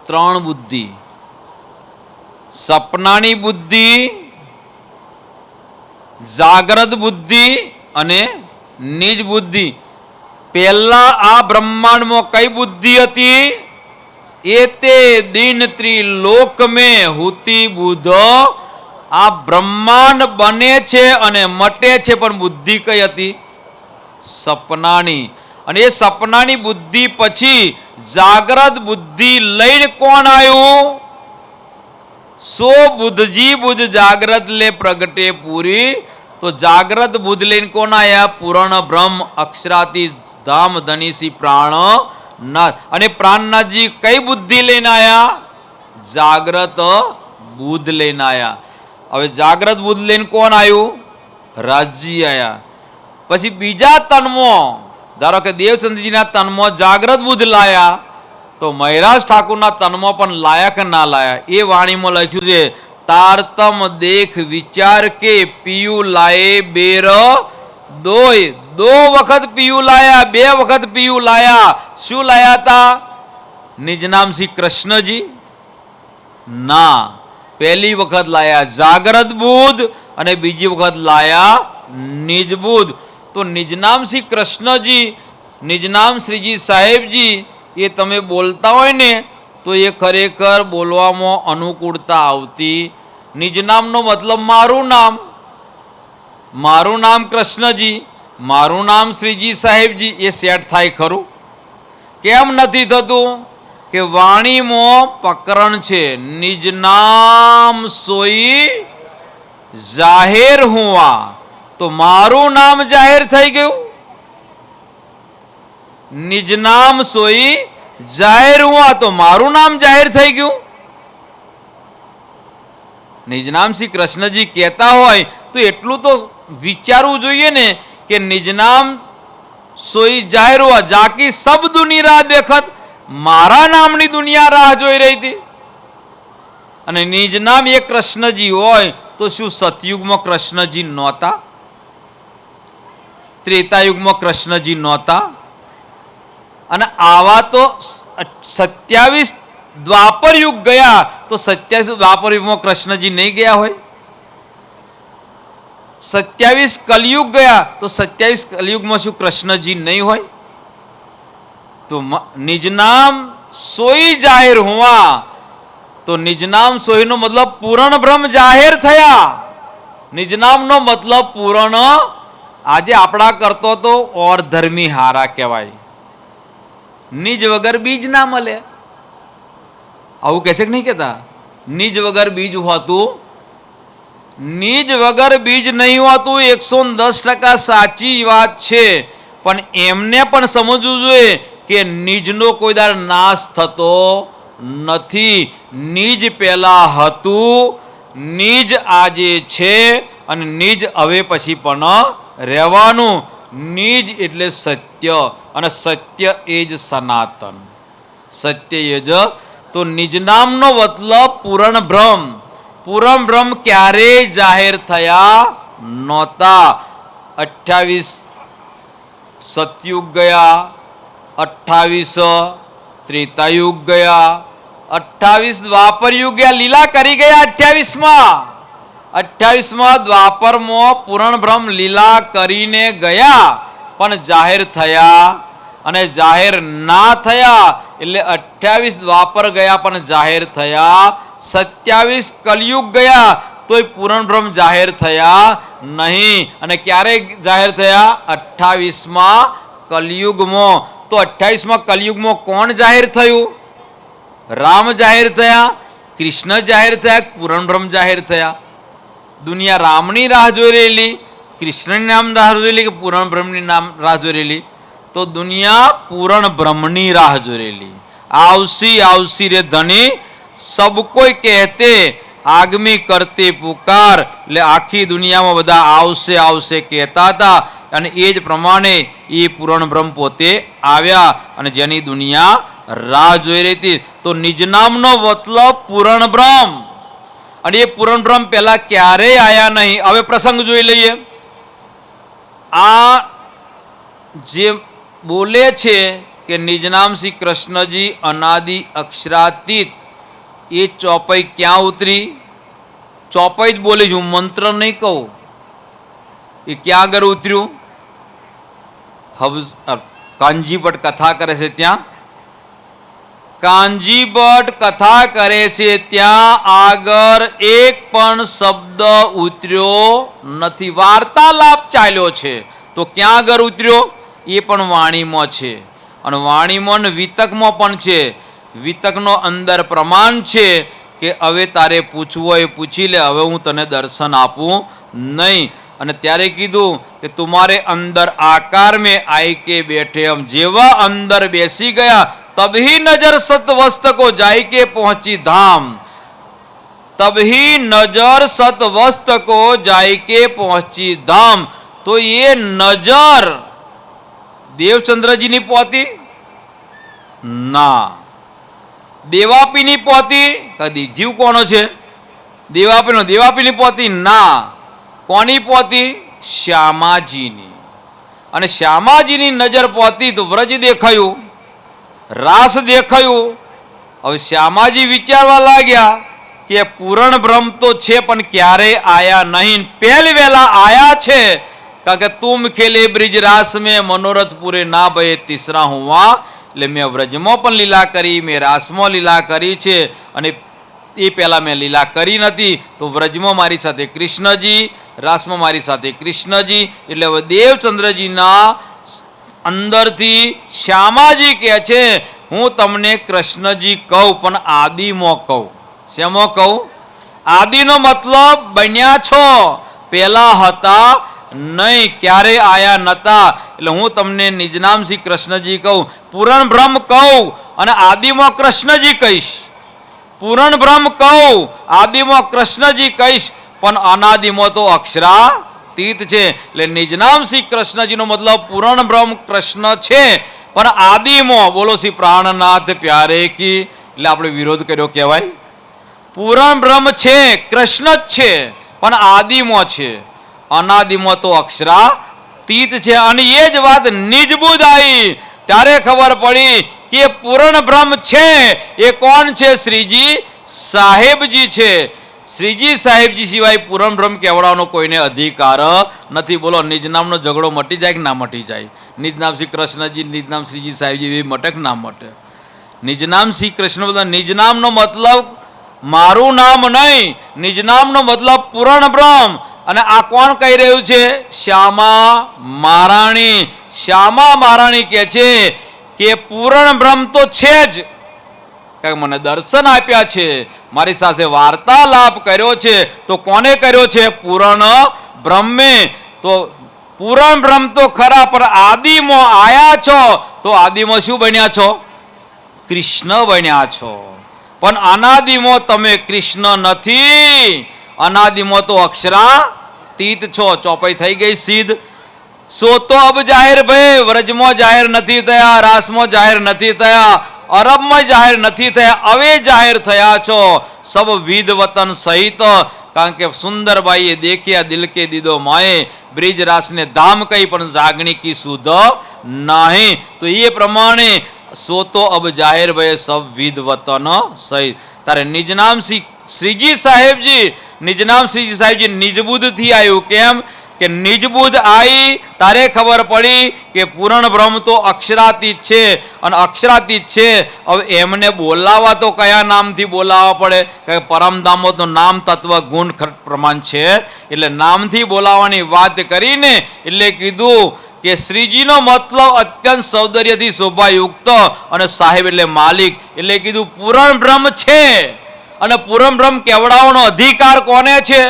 3 બુદ્ધિ. સપનાની બુદ્ધિ, જાગ્રત બુદ્ધિ અને નિજ બુદ્ધિ. પહેલા આ બ્રહ્માંડમાં કઈ બુદ્ધિ હતી? एते दिन त्रिलोक में हुती बुध. आ ब्रह्मांड बने छे अने मटे छे पण बुद्धि कई हती? सपनानी. अने ए सपनानी बुद्धि पछी जाग्रत बुद्धि लईने कोण आयु? सो बुधजी बुध जाग्रत ले प्रगटे पूरी. तो जाग्रत बुध लईने कोण आया? पूर्ण ब्रह्म अक्षराती धाम धनीसी प्राण नाथ. અને પ્રાણનાથજી કઈ બુદ્ધિ લઈને આયા? જાગ્રત બુધ લઈને આયા. હવે જાગ્રત બુધ લઈને કોણ આવ્યું? રાજજી આયા. પછી બીજા તનમાં ધારો કે દેવચંદ્રજીના તનમાં જાગ્રત બુધ લાયા, તો મહેરાજ ઠાકુરના તનમાં પણ લાયા કે ના લાયા? એ વાણીમાં લખ્યું છે, તારતમ દેખ વિચાર કે પીયુ લાયે બેર दोय. 2 वखत पीयू लाया, 2 वखत पीयू लाया. शू लाया था? निज नाम श्री कृष्ण जी ना. पहली वखत लाया जागृत बुध અને બીજી વખત લાયા નિજ બુધ. તો નિજ નામ શ્રી કૃષ્ણ जी, નિજ નામ શ્રીજી સાહેબજી એ તમે બોલતા હોય ને તો એ ખરેખર બોલવામાં અનુકૂળતા આવતી. નિજ નામનો મતલબ મારું નામ. મારું નામ કૃષ્ણજી, મારું નામ શ્રીજી સાહેબજી. એ સેટ થાય ખરું? કેમ નથી થતું? કે વાણીમાં પકરણ છે. નિજ નામ સોઈ જાહેર હુઆ. તો મારું નામ જાહેર થઈ ગયું. નિજ નામ સોઈ જાહેર હુઆ તો મારું નામ જાહેર થઈ ગયું. નિજ નામ શ્રી કૃષ્ણજી કહેતા હોય તો એટલું તો વિચારવું જોઈએ ને કે નિજ નામ સોઈ જાહેર હુઆ. જાકી સબ દુનિયા રાહ દેખત. મારા નામની દુનિયા રાહ જોઈ રહી હતી. અને નિજ નામ એ કૃષ્ણજી હોય તો શું સતયુગમાં કૃષ્ણજી નહોતા? ત્રેતાયુગમાં કૃષ્ણજી નહોતા? અને આવા તો 27 દ્વાપર યુગ ગયા તો 27 દ્વાપર યુગમાં કૃષ્ણજી નહીં ગયા હોય? 27 કલયુગ ગયા તો 27 કલયુગમાં શું કૃષ્ણજી નહીં હોય? તો નિજ નામ સોઈ જાહેર હુઆ. તો નિજ નામ સોઈ નો મતલબ પૂર્ણ બ્રહ્મ જાહેર થયા. નિજ નામ નો મતલબ પૂર્ણ. આજે આપણા કરતો તો ઓર ધર્મી હારા કહેવાય. નિજ વગર બીજ ના મળે. આવું કહેશે કે નહીં કહેતા? નિજ વગર બીજ હોતું? નિજ વગર બીજ નહીં હોતું. 110% સાચી વાત છે. પણ એમને પણ સમજવું જોઈએ કે નિજનો કોઈ દાર નાશ થતો નથી. નિજ પહેલા હતું, નિજ આજે છે અને નિજ હવે પછી પણ રહેવાનું. નિજ એટલે સત્ય અને સત્ય એ જ સનાતન. સત્ય એ જ. તો નિજ નામનો મતલબ પૂર્ણ બ્રહ્મ. પૂર્ણ બ્રહ્મ ક્યારેય જાહેર થયા નહોતા. 28 સતયુગ ગયા, 28 ત્રેતાયુગ ગયા, 28 દ્વાપર યુગ ગયા. લીલા કરી ગયા 28માં. 28માં દ્વાપરમાં પૂર્ણ બ્રહ્મ લીલા કરીને ગયા પણ જાહેર થયા અને જાહેર ના થયા. એટલે 28 દ્વાપર ગયા પણ જાહેર થયા. 27 કલયુગ ગયા તોય પૂર્ણ બ્રહ્મ જાહેર થયા નહીં. અને ક્યારે જાહેર થયા? 28માં કલયુગમાં. તો 28માં કલયુગમાં કોણ જાહેર થયું? રામ જાહેર થયા, કૃષ્ણ જાહેર થયા, પૂર્ણ બ્રહ્મ જાહેર થયા. દુનિયા રામની રાહ જોઈ રહેલી, કૃષ્ણની નામ રાહ જોઈ રહેલી કે પૂર્ણ બ્રહ્મની નામ રાહ જોઈ રહેલી? તો દુનિયા પૂરણ બ્રહ્મની રાહ જોરેલી. આવસી આવસી રે ધણી સબ કોઈ કહેતે, આગમી કરતી પુકાર. એટલે આખી દુનિયામાં બધા આવશે આવશે કહેતા હતા અને એ જ પ્રમાણે એ પૂરણ બ્રહ્મ પોતે આવ્યા અને જેની દુનિયા રાહ જોઈ રહી હતી. તો નિજ નામનો મતલબ પૂરણ બ્રહ્મ. અને એ પૂરણ બ્રહ્મ પહેલા ક્યારેય આયા નહીં. હવે પ્રસંગ જોઈ લઈએ. આ જે બોલે છે કે નિજ નામ શ્રી કૃષ્ણજી અનાદિ અક્ષરાતીત, એ ચોપાઈ ક્યાં ઉતરી? ચોપાઈ જ બોલી છું, મંત્ર નહીં કહું. એ ક્યાં આગળ ઉતર્યું? કાનજી ભટ્ટ કથા કરે છે ત્યાં. કાનજી ભટ્ટ કથા કરે છે ત્યાં આગળ એક પણ શબ્દ ઉતર્યો નથી. વાર્તાલાપ ચાલ્યો છે. તો ક્યાં આગળ ઉતર્યો? એ પણ વાણીમાં છે. અને વાણીમાં ને વિતકમાં પણ છે. વિતકનો અંદર પ્રમાણ છે કે હવે તારે પૂછવું હોય પૂછી લે, હવે હું તને દર્શન આપું નહીં. અને ત્યારે કીધું કે તુમારે અંદર આકાર મેં આઈ કે બેઠે હમ. જેવા અંદર બેસી ગયા તબહી નજર સત વસ્ત કો જાય કે પહોંચી ધામ. તબહી નજર સત વસ્ત કો જાય કે પહોંચી ધામ. તો એ નજર દેવચંદ્રજીની પહોંચી ના, દેવાપીની પહોંચી કદી. જીવ કોનો છે? દેવાપીનો. દેવાપીની પહોંચી ના. કોની પહોંચી? શ્યામાજીની. અને શ્યામાજીની નજર પહોંચી તો વ્રજ દેખાયું, રાસ દેખાયું. હવે શ્યામાજી વિચારવા લાગ્યા કે પૂરણ બ્રહ્મ તો છે પણ ક્યારેય આયા નહીં. પહેલી વહેલા આયા છે. કારણ કે તુમ ખેલે બ્રિજ રાસ મેં મનોરથ પૂરે ના ભયે તીસરા હુવા. એટલે મેં વ્રજમાં પણ લીલા કરી, મેં રાસમાં લીલા કરી છે. અને એ પહેલાં મેં લીલા કરી નથી. તો વ્રજમાં મારી સાથે કૃષ્ણજી, રાસમાં મારી સાથે કૃષ્ણજી. એટલે હવે દેવચંદ્રજીના અંદરથી શ્યામાજી કહે છે હું તમને કૃષ્ણજી કહું પણ આદિમાં કહું. શેમાં કહું? આદિનો મતલબ બન્યા છો, પહેલા હતા નહીં, ક્યારે આયા નતા. એટલે હું તમને નિજનામ શ્રી કૃષ્ણજી કહું, પૂરણ બ્રહ્મ કહું અને આદિમાં કૃષ્ણજી કહીશ. પૂરણ બ્રહ્મ કહું, આદિમાં કૃષ્ણજી કહીશ, પણ અનાદિમાં તો અક્ષરાતીત છે. એટલે નિજનામ શ્રી કૃષ્ણજીનો મતલબ પૂરણ બ્રહ્મ કૃષ્ણ છે પણ આદિમાં. બોલો શ્રી પ્રાણનાથ પ્યારે કી. એટલે આપણે વિરોધ કર્યો કહેવાય. પૂરણ બ્રહ્મ છે, કૃષ્ણ જ છે પણ આદિમાં છે, અનાદિમાં તો અક્ષરાતીત છે. અને એ જ વાત નિજબુદ્ધ આવી ત્યારે ખબર પડી કે પૂરણ બ્રહ્મ છે એ કોણ છે? શ્રીજી સાહેબજી છે. શ્રીજી સાહેબજી સિવાય પૂરણ બ્રહ્મ કહેવડાવવાનો કોઈને અધિકાર નથી. બોલો નિજનામનો ઝઘડો મટી જાય કે ના મટી જાય? નિજનામ શ્રી કૃષ્ણજી, નિજનામ શ્રીજી સાહેબજી એવી મટે કે ના મટે? નિજનામ શ્રી કૃષ્ણ બધા. નિજનામનો મતલબ મારું નામ નહીં, નિજનામનો મતલબ પૂરણ બ્રહ્મ. અને આ કોણ કહી રહ્યું છે? શ્યામા મહારાણી. શ્યામા મહારાણી કહે છે કે પૂરણ બ્રહ્મ તો છે જ, કારણ મને દર્શન આપ્યા છે, મારી સાથે વાર્તાલાપ કર્યો છે. તો કોને કર્યો છે? પૂરણ બ્રહ્મે. તો પૂરણ બ્રહ્મ તો ખરા પણ આદિમાં આયા છો. તો આદિમાં શું બન્યા છો? કૃષ્ણ બન્યા છો. પણ અનાદિમાં તમે કૃષ્ણ નથી, અનાદિમાં તો અક્ષરાતીત છો. ચોપાઈ થઈ ગઈ સીધ. સો તો અબ જાહેર ભય. વ્રજમાં જાહેર નથી થયા, રાસમાં જાહેર નથી થયા, અરબમાં જાહેર નથી થયા, હવે જાહેર થયા છો સબ વિધ વતન સહિત. કારણ કે સુંદરબાઈએ દેખ્યા દિલ કે દીદો માએ, બ્રિજ રાસને ધામ કહી પણ જાગણી કી સુધ નહીં. તો એ પ્રમાણે સો તો અબ જાહેર ભય સબ વિધ વતન સહિત. તારે નિજનામ શ્રીજી સાહેબજી, નિજનામ શ્રીજી સાહેબજી નિજબુદ્ધથી આવ્યું. કેમ કે નિજબુદ્ધ આવી તારે ખબર પડી કે પૂરણ બ્રહ્મ તો અક્ષરાતીત છે અને અક્ષરાતીત છે. હવે એમને બોલાવા તો કયા નામથી બોલાવવા પડે? કે પરમધામો તો નામ તત્વ ગુણ પ્રમાણ છે, એટલે નામથી બોલાવવાની વાત કરીને એટલે કીધું કે શ્રીજીનો મતલબ અત્યંત સૌંદર્યથી શોભાયુક્ત અને સાહેબ એટલે માલિક. એટલે કીધું પૂરણ બ્રહ્મ છે અને પૂરણ બ્રહ્મ કેવડાવવાનો અધિકાર કોને છે?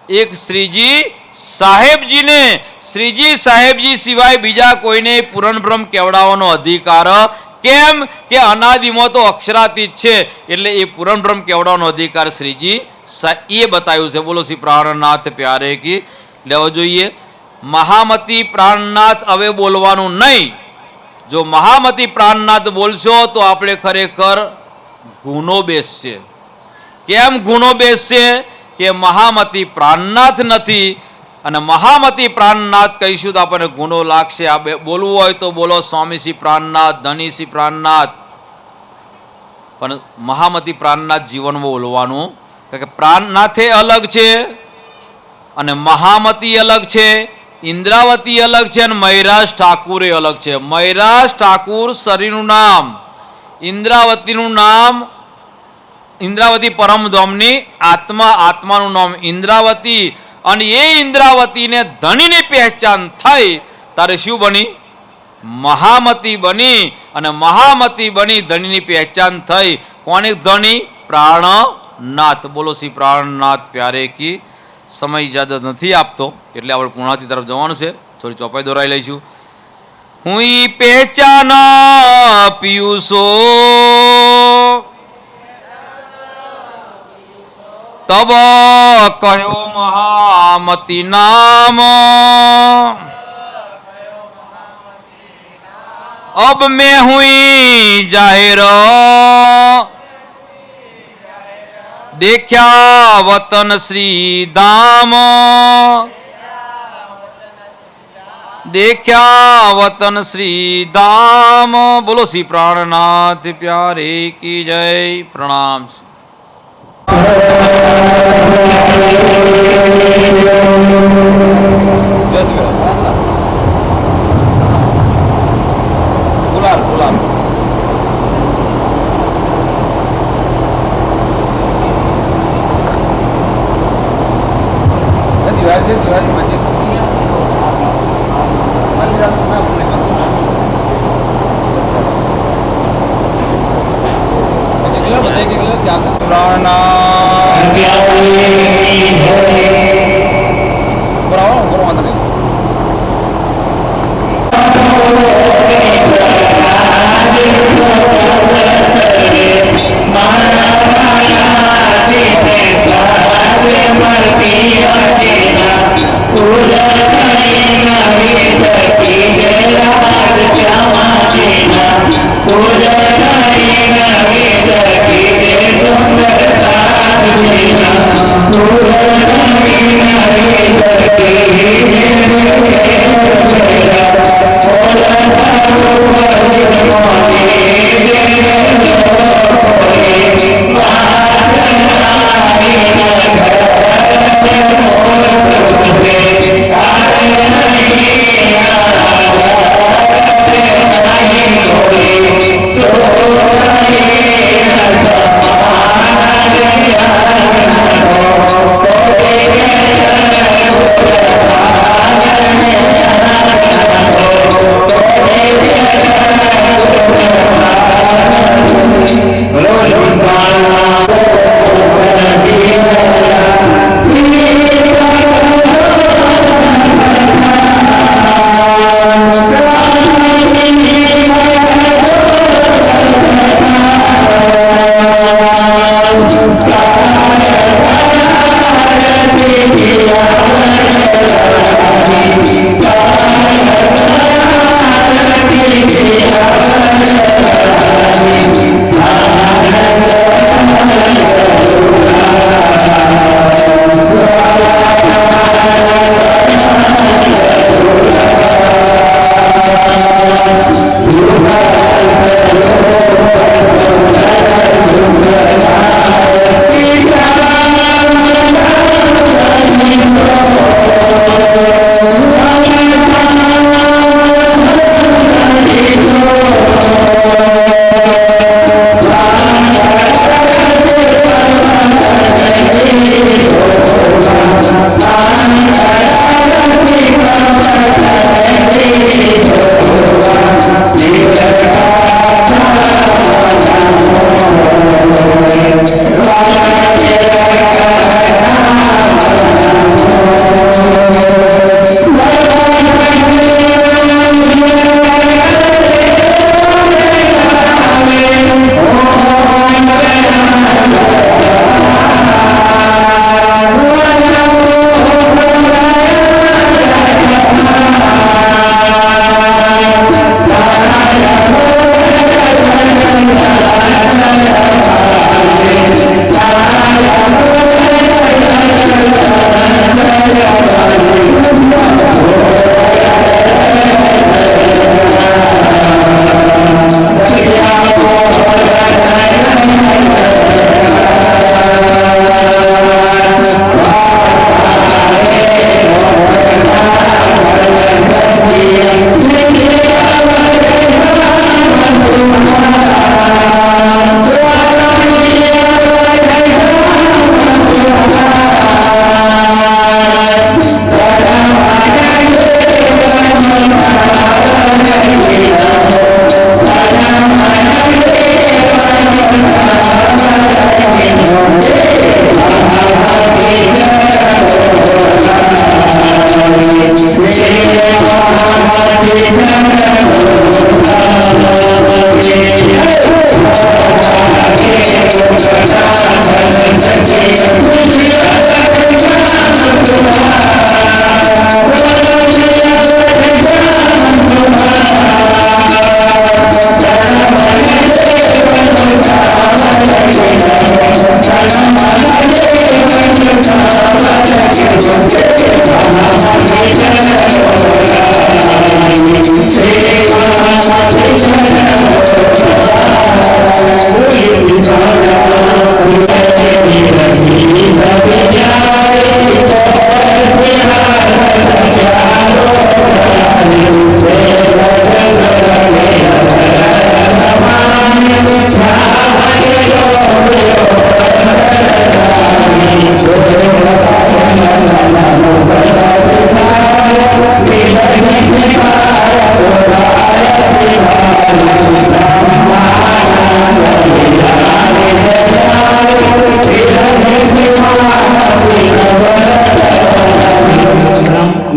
એક શ્રીજી સાહેબજીને, શ્રીજી સાહેબજી સિવાય બીજા કોઈને પૂરણ બ્રહ્મ કહેવડાવવાનો અધિકાર કેમ કે અનાદિમાં તો અક્ષરાતીત છે, એટલે એ પૂરણ બ્રહ્મ કહેવડાવવાનો અધિકાર શ્રીજી એ બતાવ્યું છે. બોલો શ્રી પ્રાણનાથ પ્યારે કી. લેવો જોઈએ. મહામતી પ્રાણનાથ હવે બોલવાનું નહીં. જો મહામતી પ્રાણનાથ બોલશો તો આપણે ખરેખર ગુનો બેસશે. કેમ ગુનો બેસશે? કે મહામતી પ્રાણનાથ નથી, અને મહામતી પ્રાણનાથ કહીશું તો આપણને ગુનો લાગશે. આ બોલવું હોય તો બોલો સ્વામી શ્રી પ્રાણનાથ, ધની શ્રી પ્રાણનાથ, પણ મહામતી પ્રાણનાથ જીવનમાં બોલવાનું. કારણ કે પ્રાણનાથે અલગ છે અને મહામતી અલગ છે, ઇન્દ્રાવતી અલગ છે અને મૈરાજ ઠાકુરે અલગ છે. મૈરાજ ઠાકુર શરીરનું નામ, ઇન્દ્રાવતીનું નામ, ઇન્દ્રાવતી પરમધામની આત્મા, આત્માનું નામ ઇન્દ્રાવતી. અને એ ઇન્દ્રાવતીને ધણીની પહેચાન થઈ તારે શું બની? મહામતી બની. અને મહામતી બની ધણીની પહેચાન થઈ. કોની ધણી? પ્રાણનાથ. બોલો શ્રી પ્રાણનાથ પ્યારે કી. સમય ઇજાજત નથી આપતો એટલે આપણે પૂર્ણાહુતિ તરફ જવાનું છે. થોડી ચોપાઈ દોરાઈ લઈશું. હું પહેચાન પિયુષો તબ કયો મહામતી નામ, અબ મેં હુઈ જાહેર દેખ્યા વતન શ્રી ધામ, દેખ્યા વતન શ્રી ધામ. બોલો શ્રી પ્રાણનાથ પ્યારે કી જય. પ્રણામ. ગુલાબ ગુલાબ દિવાળી મંજીસ Wow.